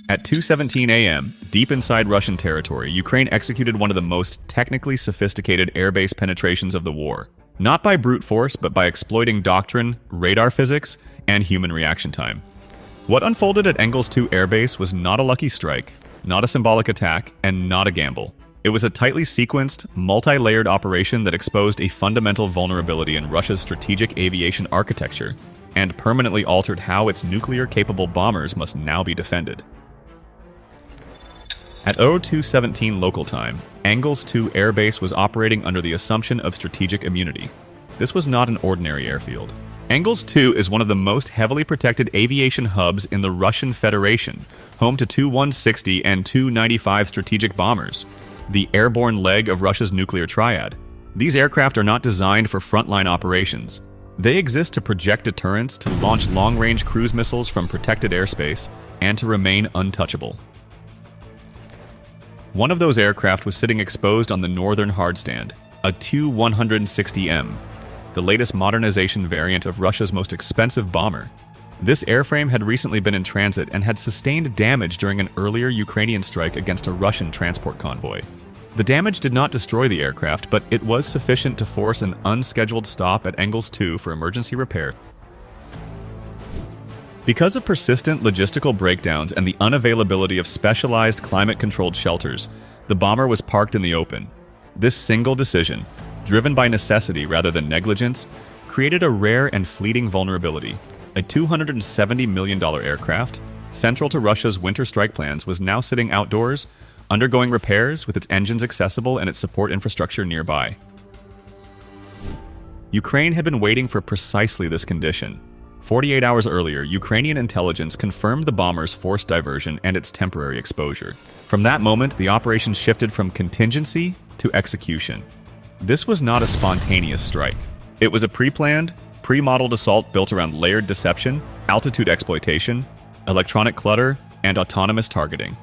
At 2:17 a.m., deep inside Russian territory, Ukraine executed one of the most technically sophisticated airbase penetrations of the war. Not by brute force, but by exploiting doctrine, radar physics, and human reaction time. What unfolded at Engels-2 Air Base was not a lucky strike, not a symbolic attack, and not a gamble. It was a tightly sequenced, multi-layered operation that exposed a fundamental vulnerability in Russia's strategic aviation architecture and permanently altered how its nuclear-capable bombers must now be defended. At 02:17 local time, Engels-2 Air Base was operating under the assumption of strategic immunity. This was not an ordinary airfield. Engels-2 is one of the most heavily protected aviation hubs in the Russian Federation, home to Tu-160 and Tu-95 strategic bombers, the airborne leg of Russia's nuclear triad. These aircraft are not designed for frontline operations. They exist to project deterrence, to launch long-range cruise missiles from protected airspace, and to remain untouchable. One of those aircraft was sitting exposed on the northern hardstand, a Tu-160M, the latest modernization variant of Russia's most expensive bomber. This airframe had recently been in transit and had sustained damage during an earlier Ukrainian strike against a Russian transport convoy. The damage did not destroy the aircraft, but it was sufficient to force an unscheduled stop at Engels-2 for emergency repair. Because of persistent logistical breakdowns and the unavailability of specialized climate-controlled shelters, the bomber was parked in the open. This single decision, driven by necessity rather than negligence, created a rare and fleeting vulnerability. A $270 million aircraft, central to Russia's winter strike plans, was now sitting outdoors, undergoing repairs with its engines accessible and its support infrastructure nearby. Ukraine had been waiting for precisely this condition. 48 hours earlier, Ukrainian intelligence confirmed the bomber's forced diversion and its temporary exposure. From that moment, the operation shifted from contingency to execution. This was not a spontaneous strike. It was a pre-planned, pre-modeled assault built around layered deception, altitude exploitation, electronic clutter, and autonomous targeting.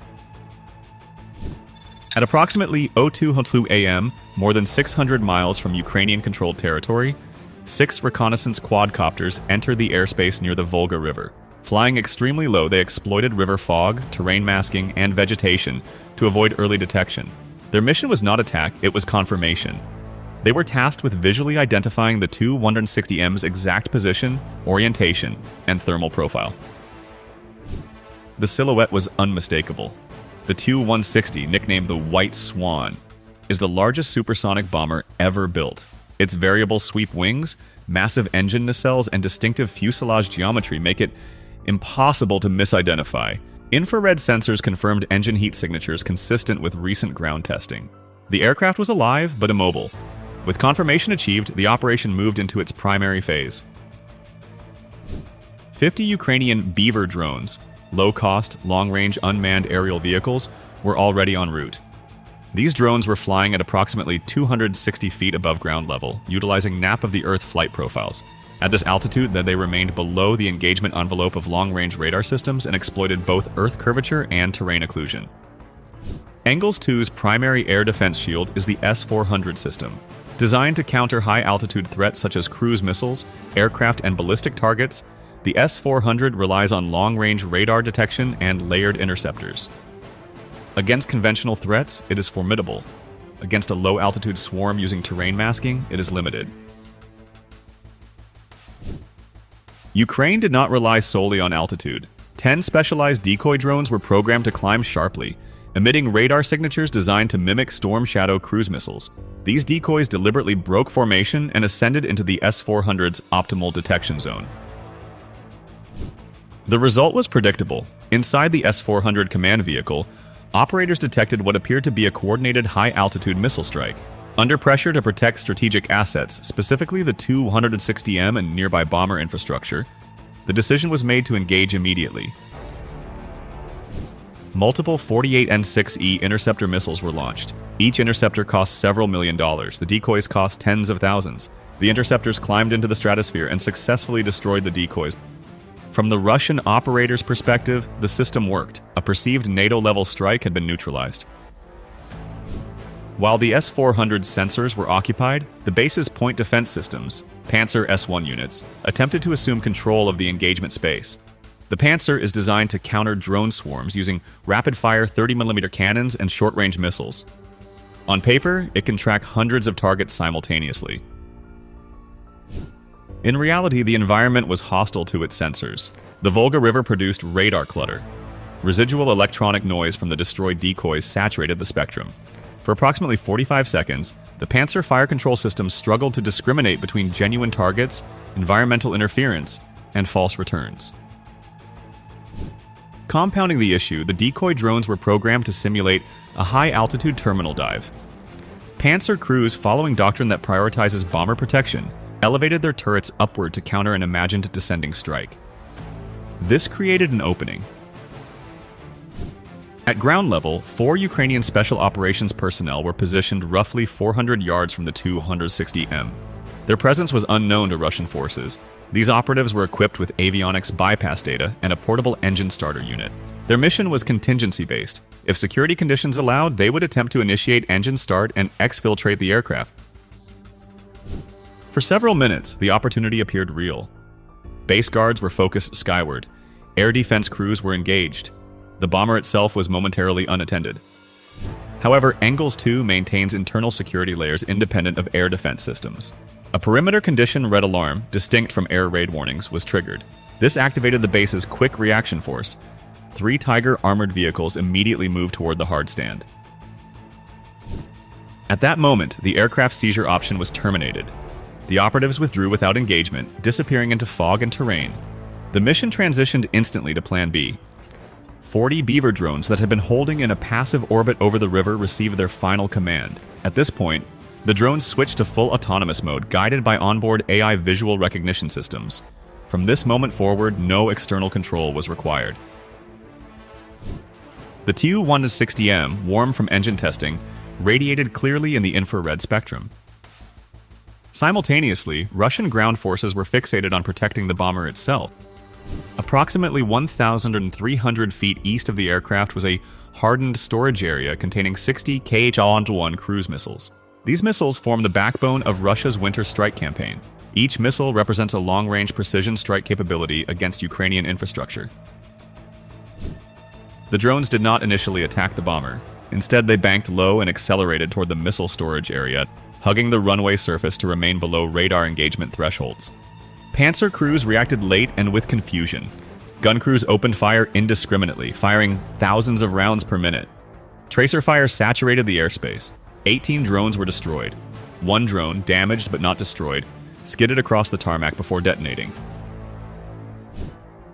At approximately 02:02 a.m., more than 600 miles from Ukrainian-controlled territory, 6 reconnaissance quadcopters entered the airspace near the Volga River. Flying extremely low, they exploited river fog, terrain masking, and vegetation to avoid early detection. Their mission was not attack, it was confirmation. They were tasked with visually identifying the Tu-160M's exact position, orientation, and thermal profile. The silhouette was unmistakable. The Tu-160, nicknamed the White Swan, is the largest supersonic bomber ever built. Its variable sweep wings, massive engine nacelles, and distinctive fuselage geometry make it impossible to misidentify. Infrared sensors confirmed engine heat signatures consistent with recent ground testing. The aircraft was alive but immobile. With confirmation achieved, the operation moved into its primary phase. 50 Ukrainian Beaver drones, low-cost, long-range unmanned aerial vehicles, were already en route. These drones were flying at approximately 260 feet above ground level, utilizing nap-of-the-earth flight profiles. At this altitude, they remained below the engagement envelope of long-range radar systems and exploited both Earth curvature and terrain occlusion. Engels-2's primary air defense shield is the S-400 system. Designed to counter high-altitude threats such as cruise missiles, aircraft, and ballistic targets, the S-400 relies on long-range radar detection and layered interceptors. Against conventional threats, it is formidable. Against a low-altitude swarm using terrain masking, it is limited. Ukraine did not rely solely on altitude. 10 specialized decoy drones were programmed to climb sharply, emitting radar signatures designed to mimic Storm Shadow cruise missiles. These decoys deliberately broke formation and ascended into the S-400's optimal detection zone. The result was predictable. Inside the S-400 command vehicle, operators detected what appeared to be a coordinated high-altitude missile strike. Under pressure to protect strategic assets, specifically the Tu-160M and nearby bomber infrastructure, the decision was made to engage immediately. Multiple 48N6E interceptor missiles were launched. Each interceptor cost several $1 million. The decoys cost tens of thousands. The interceptors climbed into the stratosphere and successfully destroyed the decoys. From the Russian operator's perspective, the system worked. A perceived NATO-level strike had been neutralized. While the S-400's sensors were occupied, the base's point defense systems, Panzer S-1 units, attempted to assume control of the engagement space. The Panzer is designed to counter drone swarms using rapid-fire 30mm cannons and short-range missiles. On paper, it can track hundreds of targets simultaneously. In reality, the environment was hostile to its sensors. The Volga River produced radar clutter. Residual electronic noise from the destroyed decoys saturated the spectrum. For approximately 45 seconds, the Panzer fire control system struggled to discriminate between genuine targets, environmental interference, and false returns. Compounding the issue, the decoy drones were programmed to simulate a high-altitude terminal dive. Panzer crews, following doctrine that prioritizes bomber protection, elevated their turrets upward to counter an imagined descending strike. This created an opening. At ground level, 4 Ukrainian special operations personnel were positioned roughly 400 yards from the Tu-160M. Their presence was unknown to Russian forces. These operatives were equipped with avionics bypass data and a portable engine starter unit. Their mission was contingency-based. If security conditions allowed, they would attempt to initiate engine start and exfiltrate the aircraft. For several minutes, the opportunity appeared real. Base guards were focused skyward. Air defense crews were engaged. The bomber itself was momentarily unattended. However, Engels-2 maintains internal security layers independent of air defense systems. A perimeter condition red alarm, distinct from air raid warnings, was triggered. This activated the base's quick reaction force. 3 Tiger armored vehicles immediately moved toward the hard stand. At that moment, the aircraft seizure option was terminated. The operatives withdrew without engagement, disappearing into fog and terrain. The mission transitioned instantly to Plan B. 40 Beaver drones that had been holding in a passive orbit over the river received their final command. At this point, the drones switched to full autonomous mode, guided by onboard AI visual recognition systems. From this moment forward, no external control was required. The Tu-160M, warm from engine testing, radiated clearly in the infrared spectrum. Simultaneously, Russian ground forces were fixated on protecting the bomber itself. Approximately 1,300 feet east of the aircraft was a hardened storage area containing 60 Kh-1 cruise missiles. These missiles form the backbone of Russia's winter strike campaign. Each missile represents a long-range precision strike capability against Ukrainian infrastructure. The drones did not initially attack the bomber. Instead, they banked low and accelerated toward the missile storage area, hugging the runway surface to remain below radar engagement thresholds. Panzer crews reacted late and with confusion. Gun crews opened fire indiscriminately, firing thousands of rounds per minute. Tracer fire saturated the airspace. 18 drones were destroyed. 1 drone, damaged but not destroyed, skidded across the tarmac before detonating.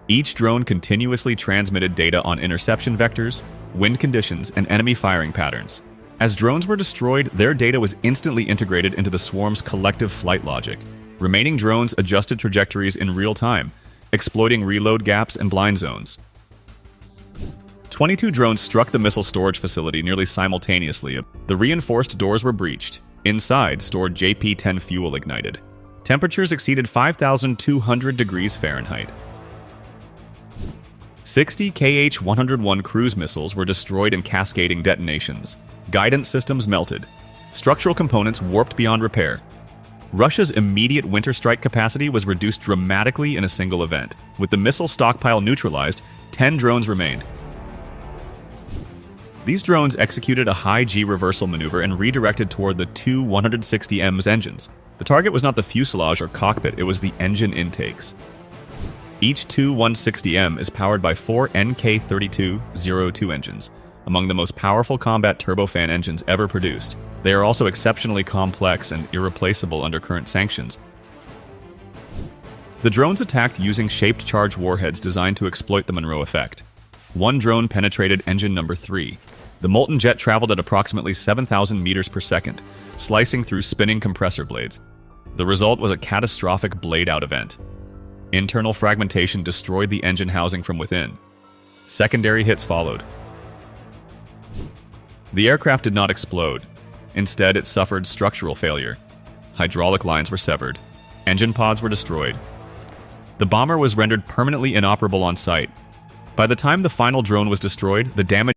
Each drone continuously transmitted data on interception vectors, wind conditions, and enemy firing patterns. As drones were destroyed, their data was instantly integrated into the swarm's collective flight logic. Remaining drones adjusted trajectories in real time, exploiting reload gaps and blind zones. 22 drones struck the missile storage facility nearly simultaneously. The reinforced doors were breached. Inside, stored JP-10 fuel ignited. Temperatures exceeded 5,200 degrees Fahrenheit. 60 Kh-101 cruise missiles were destroyed in cascading detonations. Guidance systems melted. Structural components warped beyond repair. Russia's immediate winter strike capacity was reduced dramatically in a single event. With the missile stockpile neutralized, 10 drones remained. These drones executed a high-G reversal maneuver and redirected toward the Tu-160M's engines. The target was not the fuselage or cockpit, it was the engine intakes. Each Tu-160M is powered by 4 NK-3202 engines, among the most powerful combat turbofan engines ever produced. They are also exceptionally complex and irreplaceable under current sanctions. The drones attacked using shaped charge warheads designed to exploit the Monroe effect. 1 drone penetrated engine number 3. The molten jet traveled at approximately 7,000 meters per second, slicing through spinning compressor blades. The result was a catastrophic blade-out event. Internal fragmentation destroyed the engine housing from within. Secondary hits followed. The aircraft did not explode. Instead, it suffered structural failure. Hydraulic lines were severed. Engine pods were destroyed. The bomber was rendered permanently inoperable on site. By the time the final drone was destroyed, the damage